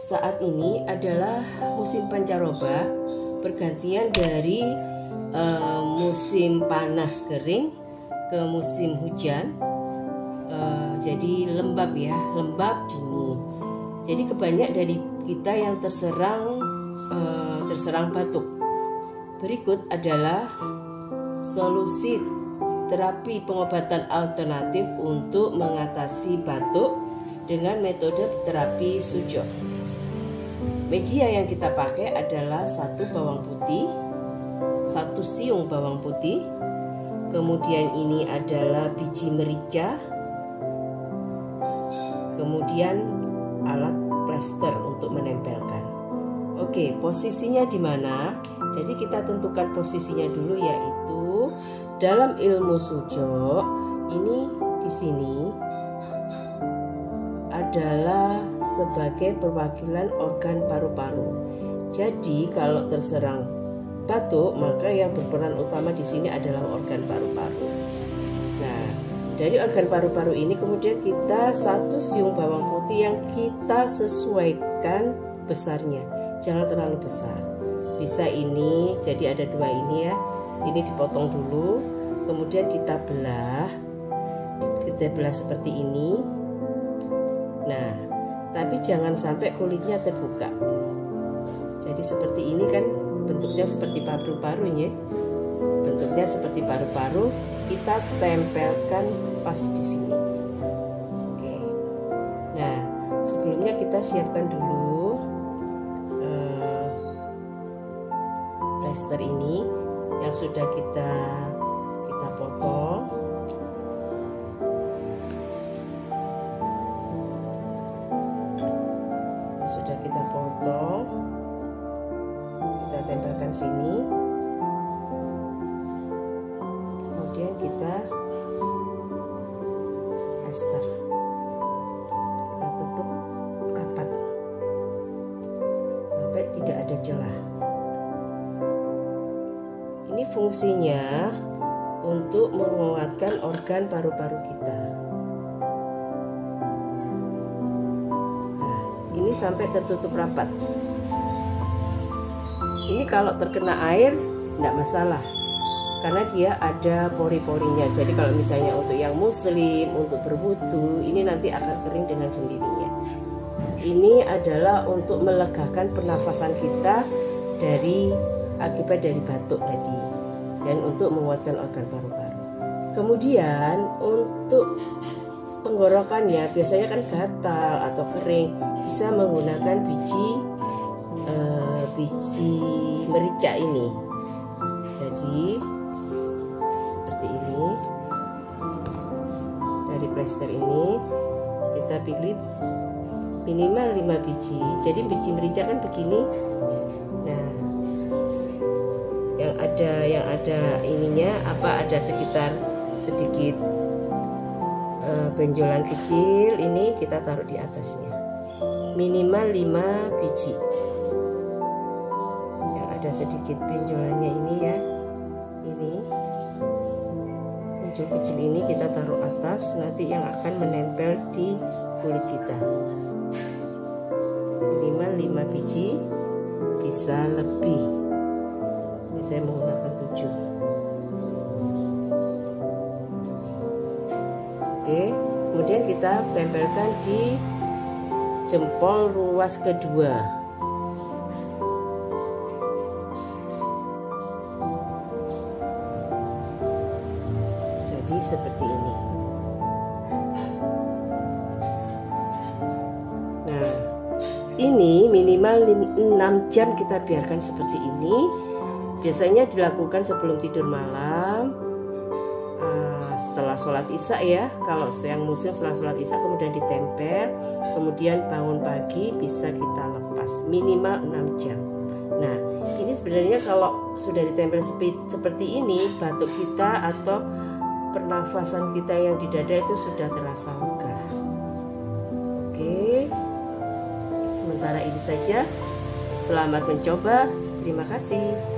saat ini adalah musim pancaroba, pergantian dari musim panas kering ke musim hujan. Jadi lembab ya, lembab dingin. Jadi kebanyak dari kita yang terserang batuk. Berikut adalah solusi terapi pengobatan alternatif untuk mengatasi batuk dengan metode terapi Sujo. Media yang kita pakai adalah 1 bawang putih, 1 siung bawang putih, kemudian ini adalah biji merica, kemudian alat plester untuk menempelkan. Oke, posisinya di mana? Jadi kita tentukan posisinya dulu, yaitu dalam ilmu Sujo ini di sini adalah sebagai perwakilan organ paru-paru. Jadi kalau terserang batuk, maka yang berperan utama di sini adalah organ paru-paru. Nah, dari organ paru-paru ini kemudian kita 1 siung bawang putih yang kita sesuaikan besarnya. Jangan terlalu besar. Bisa ini, jadi ada 2 ini ya. Ini dipotong dulu, kemudian kita belah seperti ini. Nah, tapi jangan sampai kulitnya terbuka. Jadi seperti ini kan bentuknya seperti paru-paru ya. Bentuknya seperti paru-paru, kita tempelkan pas di sini. Oke. Nah, sebelumnya kita siapkan dulu plester ini yang sudah kita potong. Sudah kita potong, kita tempelkan sini, kemudian kita plester, kita tutup rapat sampai tidak ada celah. Ini fungsinya untuk menguatkan organ paru-paru kita. Nah, ini sampai tertutup rapat. Ini kalau terkena air tidak masalah, karena dia ada pori-porinya. Jadi kalau misalnya untuk yang muslim, untuk berwudu, ini nanti akan kering dengan sendirinya. Ini adalah untuk melegakan pernafasan kita akibat dari batuk tadi, dan untuk menguatkan organ paru-paru. Kemudian untuk penggorokannya biasanya kan gatal atau kering, bisa menggunakan biji merica ini. Jadi seperti ini, dari plester ini kita pilih minimal 5 biji. Jadi biji merica kan begini. Nah, yang ada ininya ada sekitar sedikit benjolan kecil, ini kita taruh di atasnya. Minimal 5 biji. Yang ada sedikit benjolannya ini ya. Ini benjol kecil ini kita taruh atas, nanti yang akan menempel di kulit kita. Minimal 5 biji, bisa lebih. Saya menggunakan 7. Oke, kemudian kita tempelkan di jempol ruas kedua. Jadi seperti ini. Nah, ini minimal 6 jam kita biarkan seperti ini. Biasanya dilakukan sebelum tidur malam, setelah sholat isya ya. Kalau yang muslim setelah sholat isya kemudian ditempel, kemudian bangun pagi bisa kita lepas, minimal 6 jam. Nah, ini sebenarnya kalau sudah ditempel seperti ini, batuk kita atau pernafasan kita yang di dada itu sudah terasa lega. Oke, sementara ini saja. Selamat mencoba. Terima kasih.